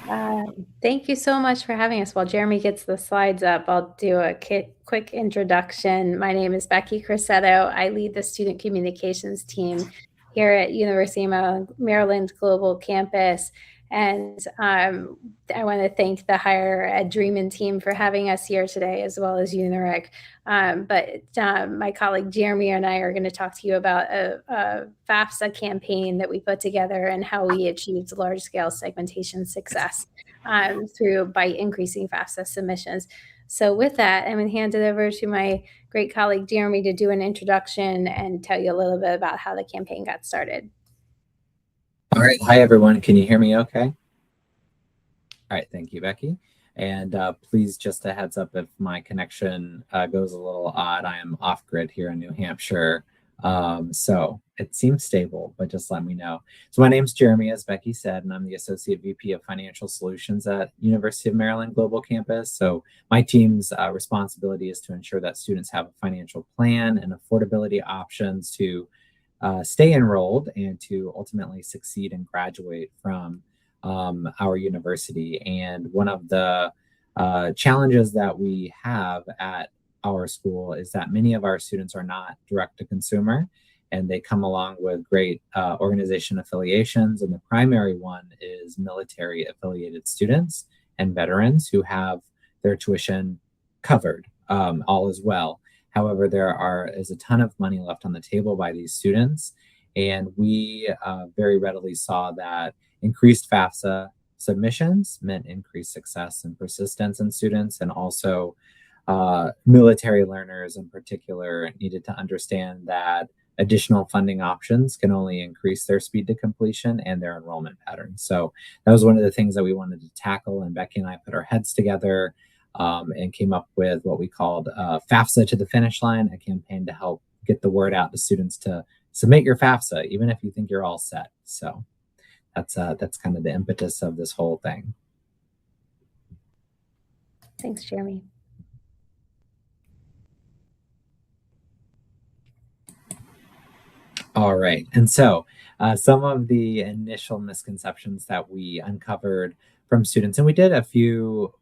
Uh, Thank you so much for having us. While Jeremy gets the slides up, I'll do a quick introduction. My name is Becky Crosetto. I lead the student communications team here at University of Maryland Global Campus. And I want to thank the higher ed Dreamin team for having us here today, as well as Unaric. My colleague Jeremy and I are going to talk to you about a FAFSA campaign that we put together and how we achieved large-scale segmentation success by increasing FAFSA submissions. So with that, I'm going to hand it over to my great colleague Jeremy to do an introduction and tell you a little bit about how the campaign got started. All right. Hi, everyone. Can you hear me okay? All right. Thank you, Becky. And please, just a heads up if my connection goes a little odd. I am off grid here in New Hampshire. So it seems stable, but just let me know. So my name's Jeremy, as Becky said, and I'm the Associate VP of Financial Solutions at University of Maryland Global Campus. So my team's responsibility is to ensure that students have a financial plan and affordability options to stay enrolled and to ultimately succeed and graduate from our university. And one of the challenges that we have at our school is that many of our students are not direct to consumer, and they come along with great organization affiliations. And the primary one is military affiliated students and veterans who have their tuition covered, all as well. However, there is a ton of money left on the table by these students, and we very readily saw that increased FAFSA submissions meant increased success and persistence in students, and also military learners in particular needed to understand that additional funding options can only increase their speed to completion and their enrollment patterns. So that was one of the things that we wanted to tackle, and Becky and I put our heads together and came up with what we called FAFSA to the finish line, a campaign to help get the word out to students to submit your FAFSA, even if you think you're all set. So that's kind of the impetus of this whole thing. Thanks, Jeremy. All right. And so some of the initial misconceptions that we uncovered from students, and we did a few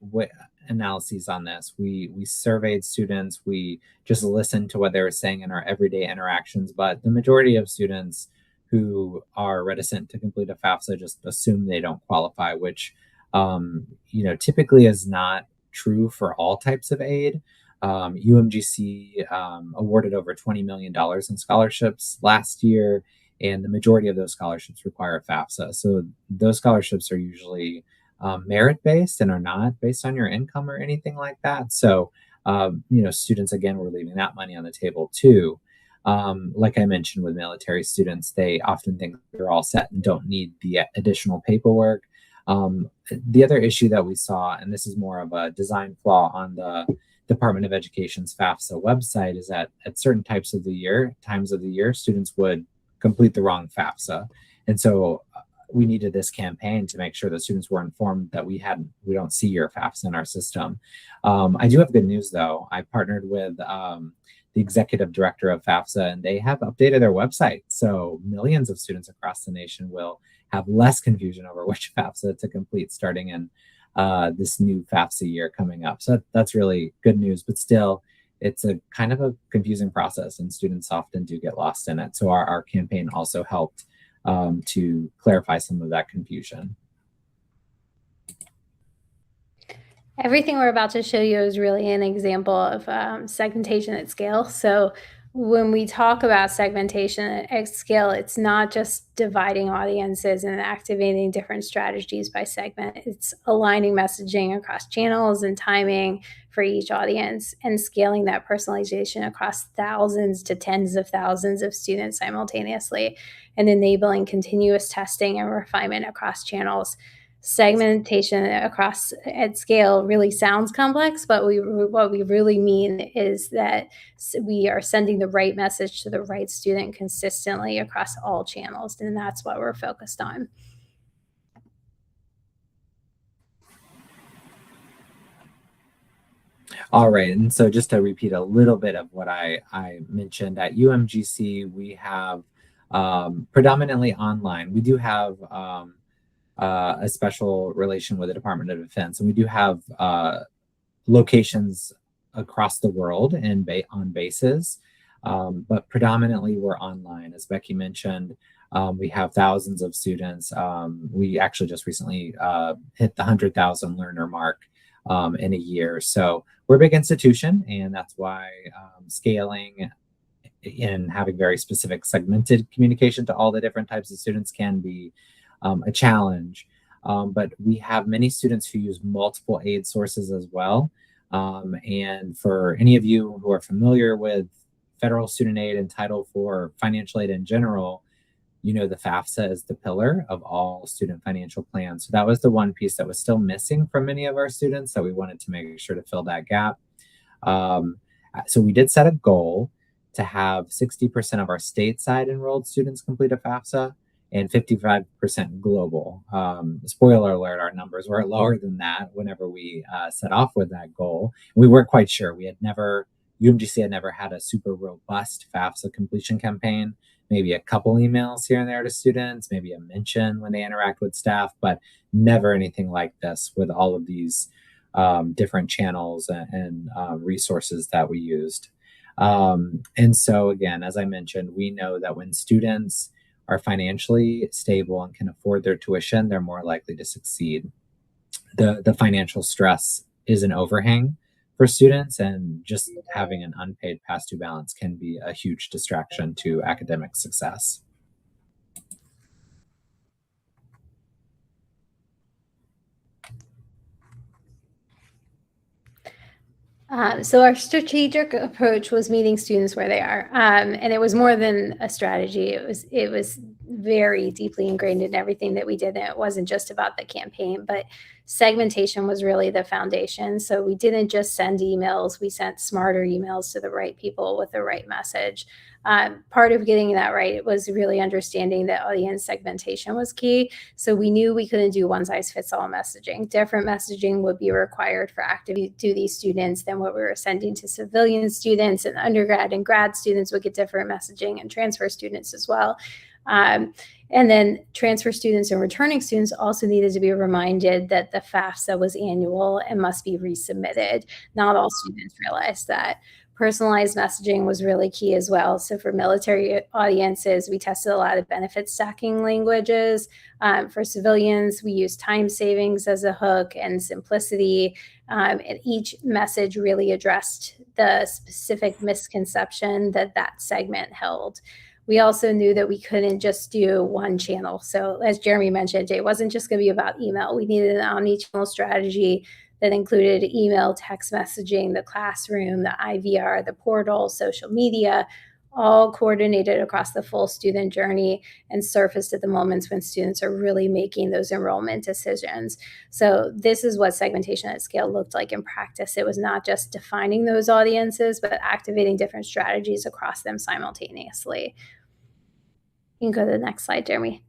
analyses on this. We surveyed students, we just listened to what they were saying in our everyday interactions, but the majority of students who are reticent to complete a FAFSA just assume they don't qualify, which typically is not true for all types of aid. UMGC awarded over $20 million in scholarships last year, and the majority of those scholarships require a FAFSA. So those scholarships are usually merit-based and are not based on your income or anything like that. So, students, again, were leaving that money on the table too. Like I mentioned with military students, they often think they're all set and don't need the additional paperwork. The other issue that we saw, and this is more of a design flaw on the Department of Education's FAFSA website, is that at certain times of the year, students would complete the wrong FAFSA. And so we needed this campaign to make sure that students were informed that we don't see your FAFSA in our system. I do have good news though. I partnered with the executive director of FAFSA, and they have updated their website. So millions of students across the nation will have less confusion over which FAFSA to complete starting in this new FAFSA year coming up. So that's really good news, but still it's a kind of a confusing process and students often do get lost in it. So our campaign also helped to clarify some of that confusion. Everything we're about to show you is really an example of segmentation at scale. So when we talk about segmentation at scale, it's not just dividing audiences and activating different strategies by segment. It's aligning messaging across channels and timing for each audience and scaling that personalization across thousands to tens of thousands of students simultaneously, and enabling continuous testing and refinement across channels. Segmentation at scale really sounds complex, but what we really mean is that we are sending the right message to the right student consistently across all channels, and that's what we're focused on. All right, and so just to repeat a little bit of what I mentioned, at UMGC, we have predominantly online. We do have a special relation with the Department of Defense, and we do have locations across the world and on bases, but predominantly we're online. As Becky mentioned, we have thousands of students. We actually just recently hit the 100,000 learner mark in a year. So we're a big institution, and that's why scaling and having very specific segmented communication to all the different types of students can be a challenge. But we have many students who use multiple aid sources as well. And for any of you who are familiar with federal student aid and Title IV financial aid in general, you know the FAFSA is the pillar of all student financial plans. So that was the one piece that was still missing from many of our students that we wanted to make sure to fill that gap. So we did set a goal to have 60% of our stateside enrolled students complete a FAFSA and 55% global. Spoiler alert, our numbers were lower than that whenever we set off with that goal. We weren't quite sure. UMGC had never had a super robust FAFSA completion campaign, maybe a couple emails here and there to students, maybe a mention when they interact with staff, but never anything like this with all of these different channels and resources that we used. And so again, as I mentioned, we know that when students are financially stable and can afford their tuition, they're more likely to succeed. The financial stress is an overhang for students, and just having an unpaid past due balance can be a huge distraction to academic success. So our strategic approach was meeting students where they are, and it was more than a strategy. It was very deeply ingrained in everything that we did. And it wasn't just about the campaign, but segmentation was really the foundation. So we didn't just send emails; we sent smarter emails to the right people with the right message. Part of getting that right was really understanding that audience segmentation was key. So we knew we couldn't do one size fits all messaging. Different messaging would be required for active duty students than what we were sending to civilian students, and undergrad and grad students would get different messaging, and transfer students as well. And then transfer students and returning students also needed to be reminded that the FAFSA was annual and must be resubmitted. Not all students realized that. Personalized messaging was really key as well. So for military audiences, we tested a lot of benefit stacking languages. For civilians, we used time savings as a hook and simplicity. And each message really addressed the specific misconception that that segment held. We also knew that we couldn't just do one channel. So as Jeremy mentioned, it wasn't just going to be about email. We needed an omni-channel strategy that included email, text messaging, the classroom, the IVR, the portal, social media, all coordinated across the full student journey and surfaced at the moments when students are really making those enrollment decisions. So this is what segmentation at scale looked like in practice. It was not just defining those audiences, but activating different strategies across them simultaneously. You can go to the next slide, Jeremy.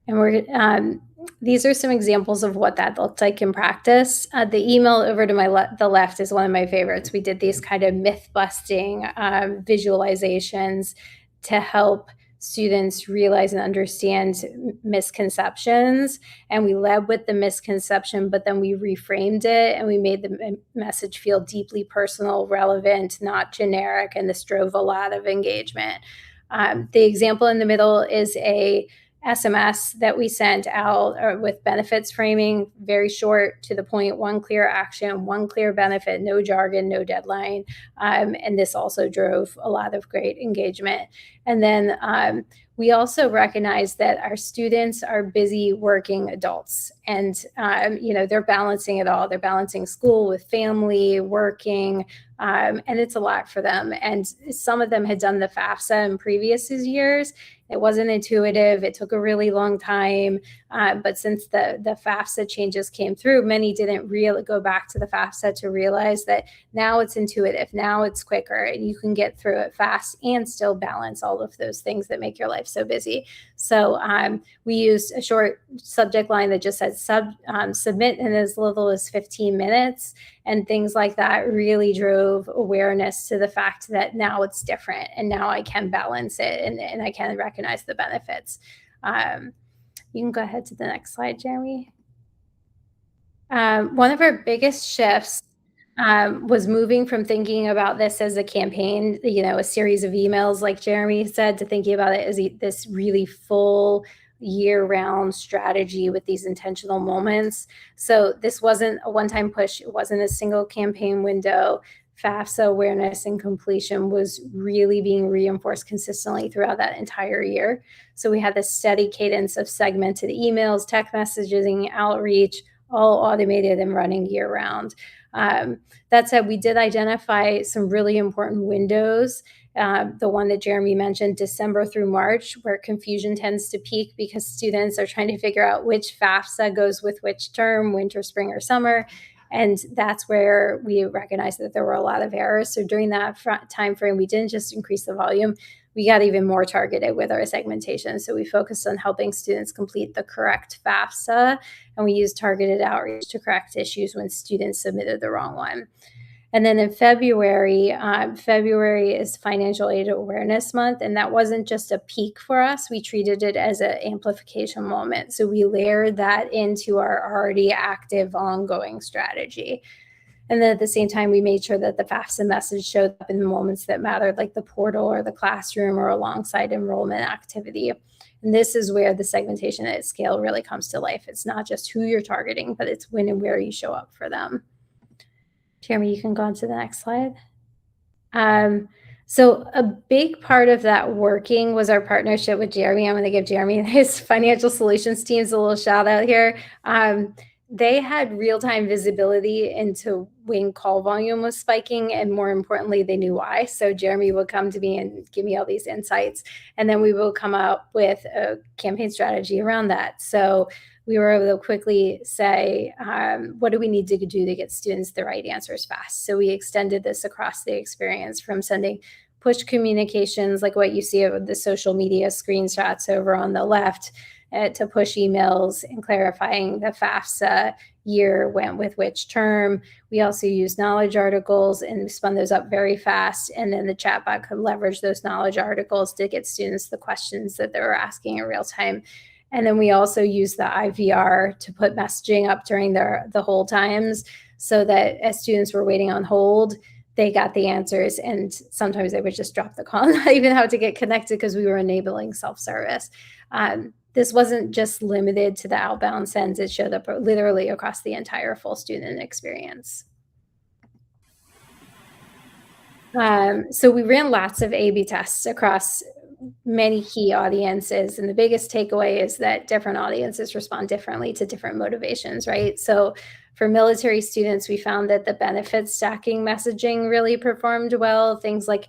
And these are some examples of what that looked like in practice. The email over to the left is one of my favorites. We did these kind of myth-busting visualizations to help students realize and understand misconceptions. And we led with the misconception, but then we reframed it and we made the message feel deeply personal, relevant, not generic, and this drove a lot of engagement. The example in the middle is a SMS that we sent out with benefits framing, very short, to the point, one clear action, one clear benefit, no jargon, no deadline. And this also drove a lot of great engagement. And then we also recognize that our students are busy working adults, and they're balancing it all. They're balancing school with family, working, and it's a lot for them. And some of them had done the FAFSA in previous years. It wasn't intuitive. It took a really long time. But since the FAFSA changes came through, many didn't really go back to the FAFSA to realize that now it's intuitive. Now it's quicker, and you can get through it fast and still balance all of those things that make your life so busy. So we used a short subject line that just said submit in as little as 15 minutes. And things like that really drove awareness to the fact that now it's different, and now I can balance it, and I can recognize the benefits. You can go ahead to the next slide, Jeremy. One of our biggest shifts was moving from thinking about this as a campaign, a series of emails, like Jeremy said, to thinking about it as this really full year-round strategy with these intentional moments. So this wasn't a one-time push. It wasn't a single campaign window. FAFSA awareness and completion was really being reinforced consistently throughout that entire year. So we had this steady cadence of segmented emails, text messaging, outreach, all automated and running year-round. That said, we did identify some really important windows. The one that Jeremy mentioned, December through March, where confusion tends to peak because students are trying to figure out which FAFSA goes with which term, winter, spring, or summer. And that's where we recognized that there were a lot of errors. So during that time frame, we didn't just increase the volume, we got even more targeted with our segmentation. So we focused on helping students complete the correct FAFSA, and we used targeted outreach to correct issues when students submitted the wrong one. And then in February, February is Financial Aid Awareness Month, and that wasn't just a peak for us. We treated it as an amplification moment. So we layered that into our already active ongoing strategy. And then at the same time, we made sure that the FAFSA message showed up in the moments that mattered, like the portal or the classroom or alongside enrollment activity. And this is where the segmentation at scale really comes to life. It's not just who you're targeting, but it's when and where you show up for them. Jeremy, you can go on to the next slide. So a big part of that working was our partnership with Jeremy. I'm going to give Jeremy and his financial solutions teams a little shout out here. They had real-time visibility into when call volume was spiking, and more importantly, they knew why. So Jeremy would come to me and give me all these insights, and then we will come up with a campaign strategy around that. So we were able to quickly say, what do we need to do to get students the right answers fast? So we extended this across the experience, from sending push communications, like what you see of the social media screenshots over on the left, to push emails and clarifying the FAFSA year went with which term. We also use knowledge articles and spun those up very fast. And then the chatbot could leverage those knowledge articles to get students the questions that they were asking in real time. And then we also use the IVR to put messaging up during the hold times, so that as students were waiting on hold, they got the answers, and sometimes they would just drop the call, not even have to get connected, because we were enabling self-service. This wasn't just limited to the outbound sends. It showed up literally across the entire full student experience. So we ran lots of A/B tests across many key audiences, and the biggest takeaway is that different audiences respond differently to different motivations, right? So for military students, we found that the benefit stacking messaging really performed well. Things like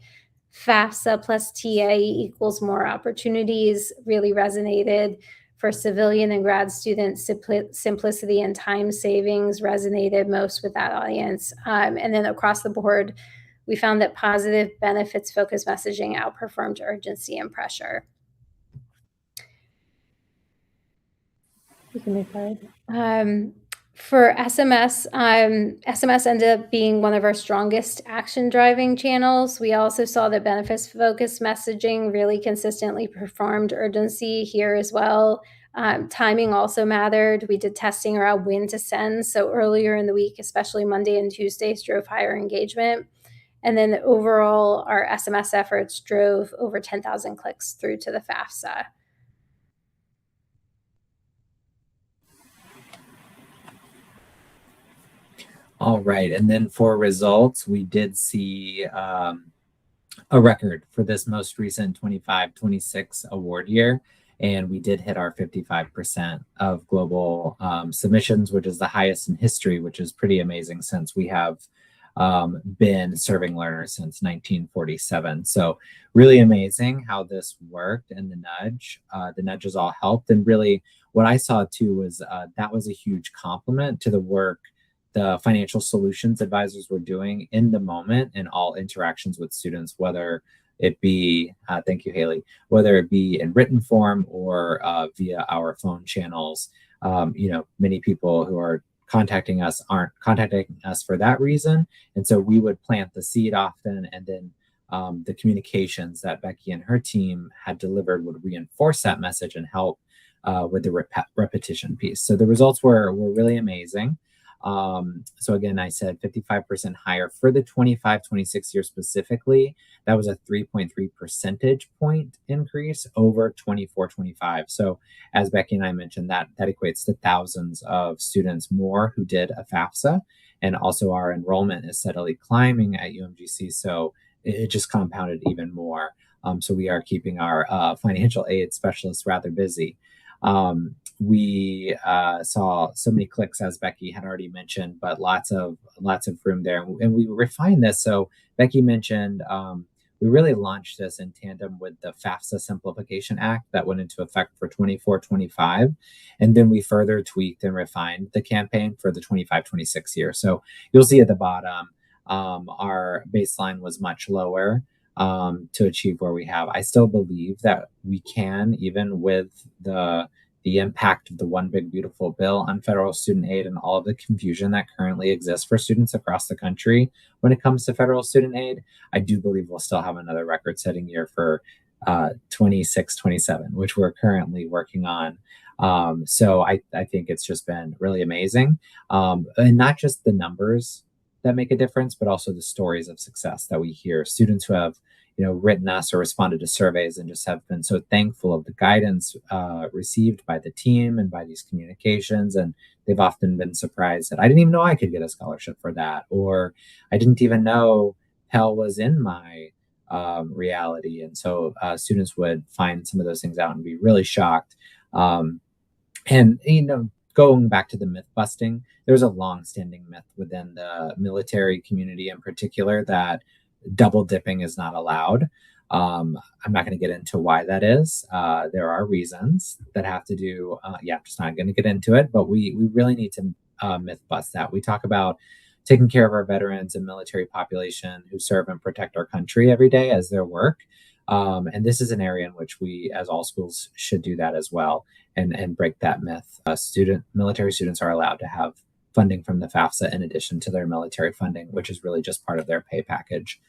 FAFSA plus TA equals more opportunities really resonated. For civilian and grad students, simplicity and time savings resonated most with that audience. And then across the board, we found that positive benefits-focused messaging outperformed urgency and pressure. You can move forward. For SMS, SMS ended up being one of our strongest action-driving channels. We also saw that benefits-focused messaging really consistently performed urgency here as well. Timing also mattered. We did testing around when to send. So earlier in the week, especially Monday and Tuesdays, drove higher engagement. And then overall, our SMS efforts drove over 10,000 clicks through to the FAFSA. All right, and then for results, we did see a record for this most recent 25-26 award year, and we did hit our 55% of global submissions, which is the highest in history, which is pretty amazing since we have been serving learners since 1947. So really amazing how this worked, and the nudges all helped. And really what I saw too was that was a huge compliment to the work the financial solutions advisors were doing in the moment in all interactions with students, whether it be, thank you, Haley, whether it be in written form or via our phone channels. Many people who are contacting us aren't contacting us for that reason. And so we would plant the seed often, and then the communications that Becky and her team had delivered would reinforce that message and help with the repetition piece. So the results were really amazing. So again, I said 55% higher for the 25-26 year specifically. That was a 3.3 percentage point increase over 24-25. So as Becky and I mentioned, that equates to thousands of students more who did a FAFSA. And also our enrollment is steadily climbing at UMGC. So it just compounded even more. So we are keeping our financial aid specialists rather busy. We saw so many clicks, as Becky had already mentioned, but lots of room there, and we refined this. So Becky mentioned we really launched this in tandem with the FAFSA Simplification Act that went into effect for 24-25, and then we further tweaked and refined the campaign for the 25-26 year. So you'll see at the bottom, our baseline was much lower to achieve where we have. I still believe that we can, even with the impact of the One Big Beautiful Bill on federal student aid and all of the confusion that currently exists for students across the country when it comes to federal student aid. I do believe we'll still have another record-setting year for 26-27, which we're currently working on. So I think it's just been really amazing. And not just the numbers that make a difference, but also the stories of success that we hear. Students who have written us or responded to surveys and just have been so thankful of the guidance received by the team and by these communications. And they've often been surprised that I didn't even know I could get a scholarship for that, or I didn't even know Pell was in my reality. And so students would find some of those things out and be really shocked. And, going back to the myth busting, there's a long-standing myth within the military community in particular that double dipping is not allowed. I'm not going to get into why that is. There are reasons that have to do, I'm just not going to get into it, but we really need to myth bust that. We talk about taking care of our veterans and military population who serve and protect our country every day as their work. And this is an area in which we, as all schools, should do that as well and break that myth. Military students are allowed to have funding from the FAFSA in addition to their military funding, which is really just part of their pay package.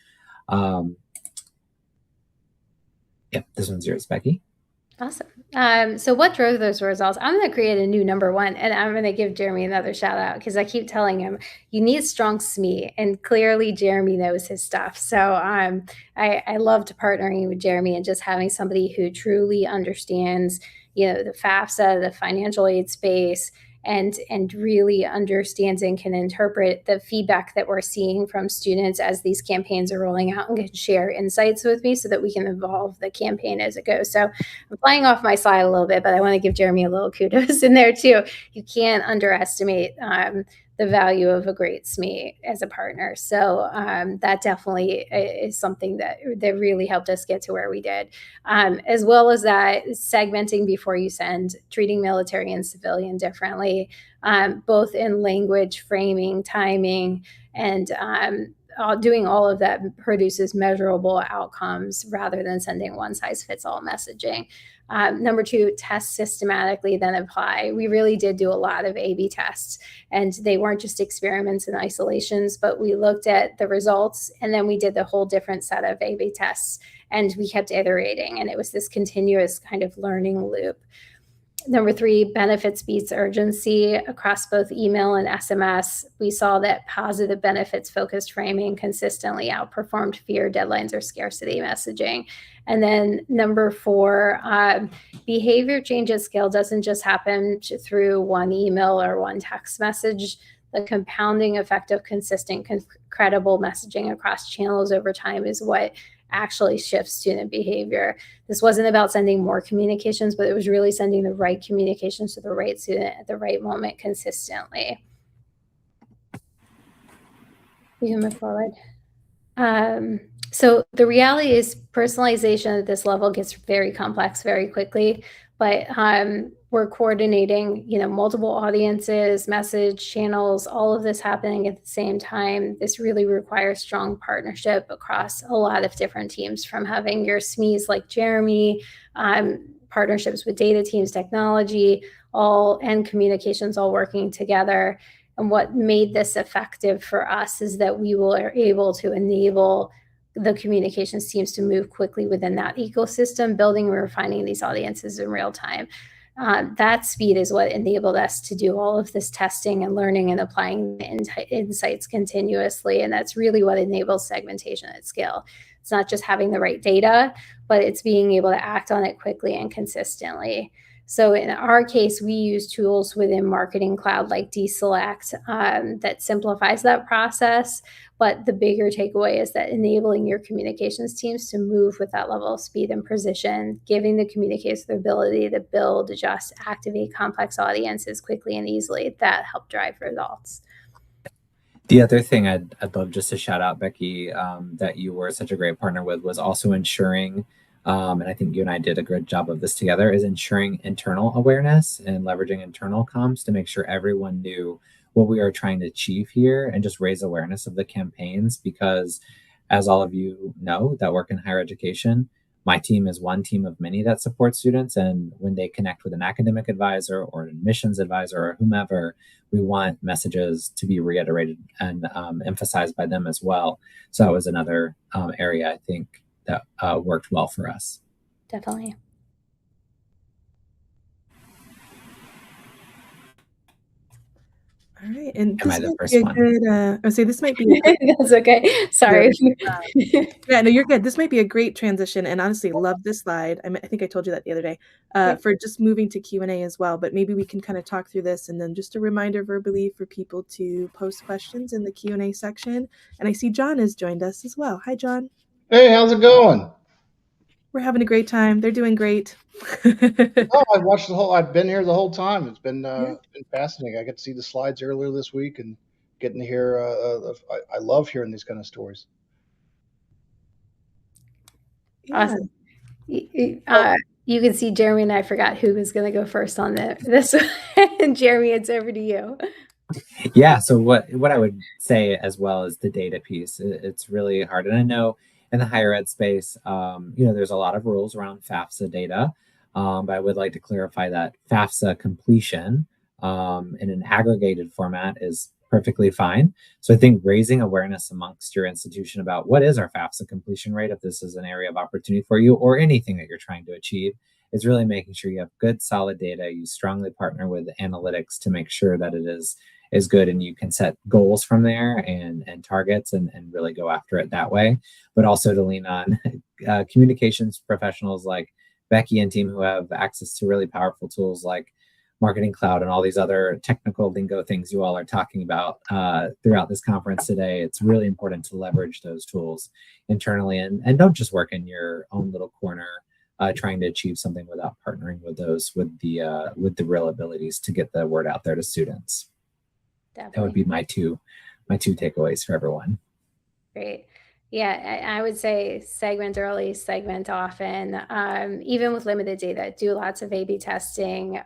This one's yours, Becky. Awesome. So what drove those results? I'm going to create a new number one, and I'm going to give Jeremy another shout out because I keep telling him you need strong SME, and clearly Jeremy knows his stuff. So I loved partnering with Jeremy and just having somebody who truly understands, the FAFSA, the financial aid space, and really understands and can interpret the feedback that we're seeing from students as these campaigns are rolling out and can share insights with me so that we can evolve the campaign as it goes. So I'm flying off my slide a little bit, but I want to give Jeremy a little kudos in there too. You can't underestimate the value of a great SME as a partner. So that definitely is something that really helped us get to where we did. As well as that, segmenting before you send, treating military and civilian differently, both in language, framing, timing, and doing all of that produces measurable outcomes rather than sending one-size-fits-all messaging. Number two, test systematically, then apply. We really did do a lot of A/B tests, and they weren't just experiments and isolations, but we looked at the results, and then we did the whole different set of A/B tests, and we kept iterating, and it was this continuous kind of learning loop. Number three, benefits beats urgency across both email and SMS. We saw that positive benefits focused framing consistently outperformed fear, deadlines, or scarcity messaging. And then number four, behavior change at scale doesn't just happen through one email or one text message. The compounding effect of consistent, credible messaging across channels over time is what actually shifts student behavior. This wasn't about sending more communications, but it was really sending the right communications to the right student at the right moment consistently. We can move forward. So the reality is personalization at this level gets very complex very quickly, but we're coordinating, multiple audiences, message channels, all of this happening at the same time. This really requires strong partnership across a lot of different teams, from having your SMEs like Jeremy, partnerships with data teams, technology, and communications all working together. And what made this effective for us is that we were able to enable the communications teams to move quickly within that ecosystem, building and refining these audiences in real time. That speed is what enabled us to do all of this testing and learning and applying insights continuously. And that's really what enables segmentation at scale. It's not just having the right data, but it's being able to act on it quickly and consistently. So in our case, we use tools within Marketing Cloud like Deselect that simplifies that process. But the bigger takeaway is that enabling your communications teams to move with that level of speed and precision, giving the communicators the ability to build, adjust, activate complex audiences quickly and easily, that help drive results. The other thing I'd love just to shout out, Becky, that you were such a great partner with was also ensuring, and I think you and I did a good job of this together, is ensuring internal awareness and leveraging internal comms to make sure everyone knew what we are trying to achieve here and just raise awareness of the campaigns. Because as all of you know that work in higher education, my team is one team of many that support students. And when they connect with an academic advisor or an admissions advisor or whomever, we want messages to be reiterated and emphasized by them as well. So that was another area I think that worked well for us. Definitely. All right, and Am this I the might first be a one? good, I would say this might be a good, That's okay. Sorry. yeah, no, you're good. This might be a great transition, and honestly, love this slide. I think I told you that the other day, for just moving to Q&A as well, but maybe we can kind of talk through this, and then just a reminder verbally for people to post questions in the Q&A section. And I see John has joined us as well. Hi, John. Hey, how's it going? We're having a great time. They're doing great. Oh, I've been here the whole time. It's been Yeah. been fascinating. I got to see the slides earlier this week and getting to hear. I love hearing these kind of stories. Yeah. Awesome. You can see Jeremy and I forgot who was going to go first on this. And Jeremy, it's over to you. Yeah. So what I would say as well is the data piece. It's really hard, and I know in the higher ed space, there's a lot of rules around FAFSA data, but I would like to clarify that FAFSA completion in an aggregated format is perfectly fine. So I think raising awareness amongst your institution about what is our FAFSA completion rate, if this is an area of opportunity for you or anything that you're trying to achieve, is really making sure you have good, solid data. You strongly partner with analytics to make sure that it is good, and you can set goals from there and targets and really go after it that way. But also to lean on communications professionals like Becky and team who have access to really powerful tools like Marketing Cloud and all these other technical lingo things you all are talking about throughout this conference today. It's really important to leverage those tools internally and don't just work in your own little corner trying to achieve something without partnering with those with the real abilities to get the word out there to students. Definitely. That would be my two takeaways for everyone. Great. Yeah, I would say segment early, segment often. Even with limited data, do lots of A/B testing.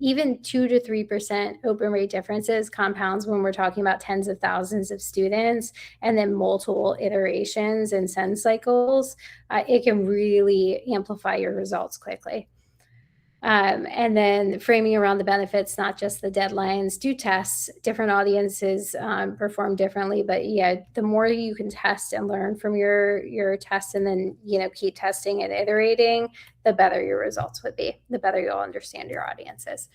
Even 2 to 3% open rate differences compounds when we're talking about tens of thousands of students, and then multiple iterations and send cycles. It can really amplify your results quickly. And then framing around the benefits, not just the deadlines. Do tests. Different audiences perform differently, but yeah, the more you can test and learn from your tests, and then keep testing and iterating, the better your results would be. The better you'll understand your audiences.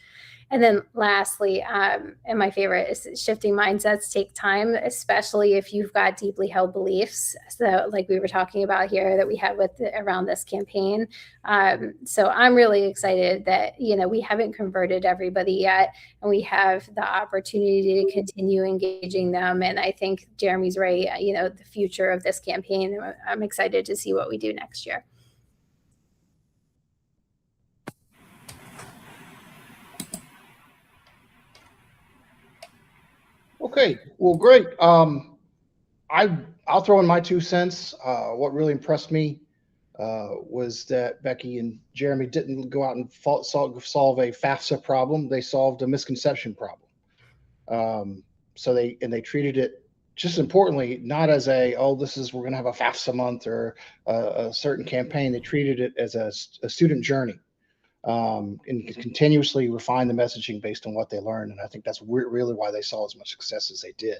And then lastly, and my favorite is shifting mindsets take time, especially if you've got deeply held beliefs. So like we were talking about here that we had around this campaign. So I'm really excited that, we haven't converted everybody yet, and we have the opportunity to continue engaging them. And I think Jeremy's right, the future of this campaign, I'm excited to see what we do next year. Okay, well, great. I'll throw in my 2 cents. What really impressed me was that Becky and Jeremy didn't go out and solve a FAFSA problem. They solved a misconception problem. So they treated it, just importantly, not as we're going to have a FAFSA month or a certain campaign. They treated it as a student journey. And continuously refine the messaging based on what they learned. And I think that's really why they saw as much success as they did.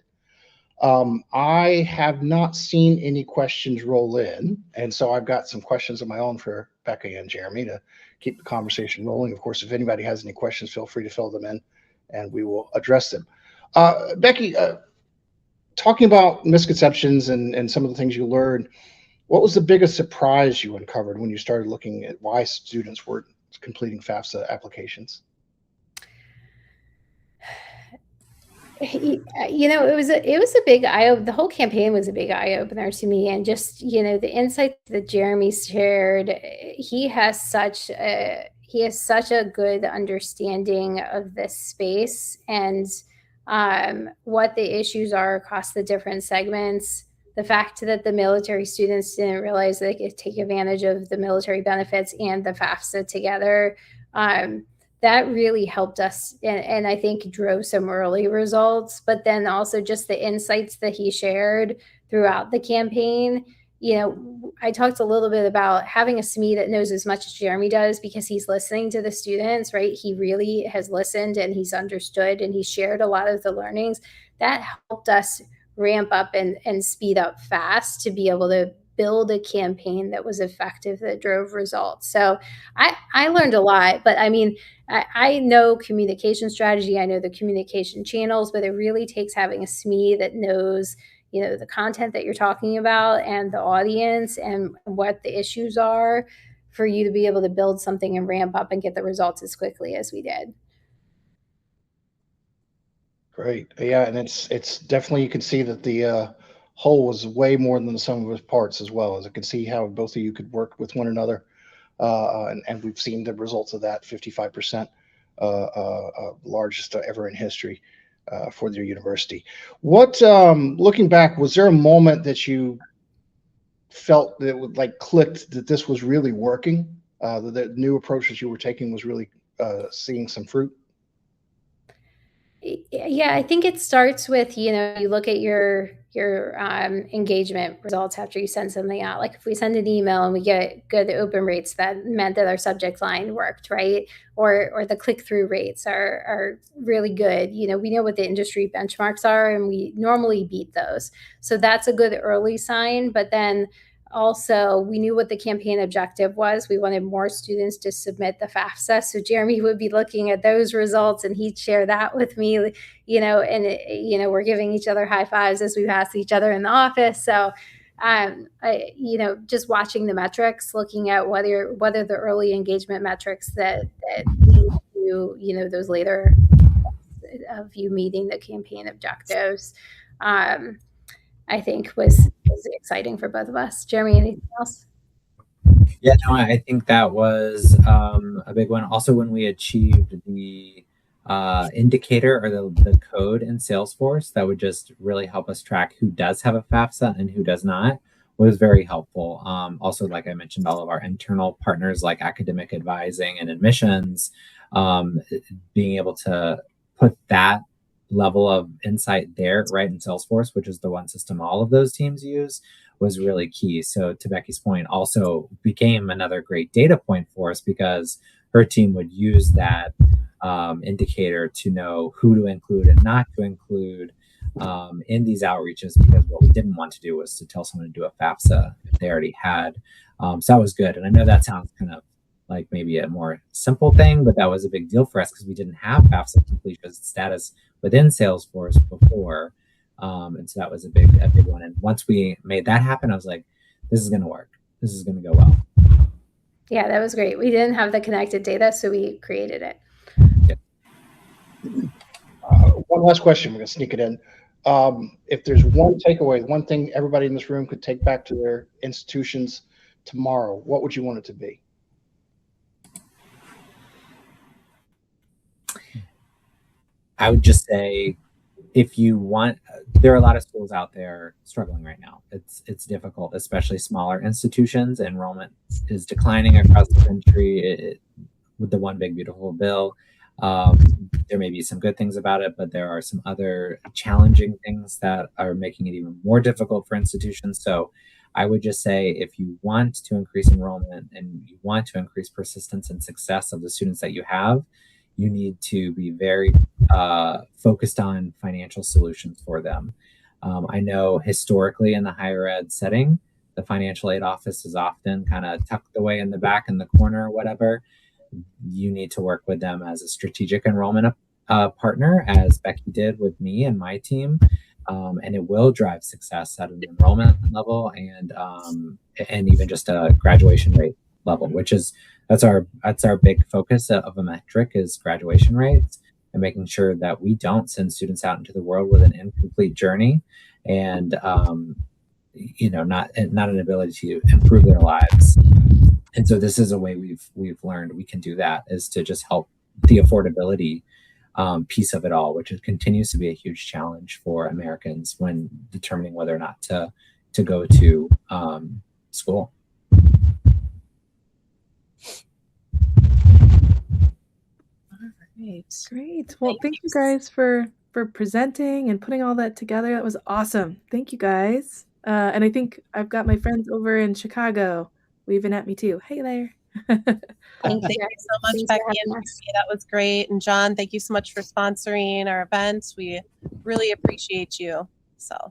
I have not seen any questions roll in. And so I've got some questions of my own for Becca and Jeremy to keep the conversation rolling. Of course, if anybody has any questions, feel free to fill them in and we will address them. Becky, talking about misconceptions and some of the things you learned, what was the biggest surprise you uncovered when you started looking at why students weren't completing FAFSA applications? It was a big the whole campaign was a big eye opener to me, and just the insights that Jeremy shared. He has such a good understanding of this space and what the issues are across the different segments. The fact that the military students didn't realize they could take advantage of the military benefits and the FAFSA together. That really helped us and I think drove some early results, but then also just the insights that he shared throughout the campaign. I talked a little bit about having a SME that knows as much as Jeremy does because he's listening to the students, right? He really has listened and he's understood and he shared a lot of the learnings. That helped us ramp up and speed up fast to be able to build a campaign that was effective, that drove results. So I learned a lot, but I mean, I know communication strategy, I know the communication channels, but it really takes having a SME that knows, the content that you're talking about and the audience and what the issues are for you to be able to build something and ramp up and get the results as quickly as we did. Great. Yeah, and it's definitely, you can see that the whole was way more than the sum of its parts, as well as I can see how both of you could work with one another. And we've seen the results of that 55%, largest ever in history for their university. What, looking back, was there a moment that you felt that it would clicked that this was really working, that the new approach that you were taking was really seeing some fruit? Yeah, I think it starts with, you look at your engagement results after you send something out. Like if we send an email and we get good open rates, that meant that our subject line worked, right? Or the click-through rates are really good. We know what the industry benchmarks are and we normally beat those. So that's a good early sign. But then also, we knew what the campaign objective was. We wanted more students to submit the FAFSA. So Jeremy would be looking at those results and he'd share that with me, and we're giving each other high fives as we pass each other in the office. So, just watching the metrics, looking at whether the early engagement metrics that lead to, those later of you meeting the campaign objectives, I think was exciting for both of us. Jeremy, anything else? Yeah, no, I think that was a big one. Also, when we achieved the indicator or the code in Salesforce, that would just really help us track who does have a FAFSA and who does not, was very helpful. Also, like I mentioned, all of our internal partners like academic advising and admissions, being able to put that level of insight there right in Salesforce, which is the one system all of those teams use, was really key. So to Becky's point, also became another great data point for us because her team would use that indicator to know who to include and not to include in these outreaches, because what we didn't want to do was to tell someone to do a FAFSA if they already had. So that was good. And I know that sounds kind of like maybe a more simple thing, but that was a big deal for us because we didn't have FAFSA completion status within Salesforce before. And so that was a big one. And once we made that happen, I was like, this is going to work. This is going to go well. Yeah, that was great. We didn't have the connected data, so we created it. Yeah. One last question. We're going to sneak it in. If there's one takeaway, one thing everybody in this room could take back to their institutions tomorrow, what would you want it to be? I would just say, if you want, there are a lot of schools out there struggling right now. It's difficult, especially smaller institutions. Enrollment is declining across the country with the One Big Beautiful Bill. There may be some good things about it, but there are some other challenging things that are making it even more difficult for institutions. So I would just say, if you want to increase enrollment and you want to increase persistence and success of the students that you have, you need to be very focused on financial solutions for them. I know historically in the higher ed setting, the financial aid office is often kind of tucked away in the back in the corner or whatever. you need to work with them as a strategic enrollment partner, as Becky did with me and my team. And it will drive success at an enrollment level and even just a graduation rate level, which is that's our big focus of a metric, is graduation rates, and making sure that we don't send students out into the world with an incomplete journey and not an ability to improve their lives. And so this is a way we've learned we can do that, is to just help the affordability piece of it all, which continues to be a huge challenge for Americans when determining whether or not to go to school. Great. Well, thank you guys for presenting and putting all that together. That was awesome. Thank you guys. And I think I've got my friends over in Chicago waving at me too. Hey there. Thank you so much, Becky and Becky. That was great. And John, thank you so much for sponsoring our event. We really appreciate you. So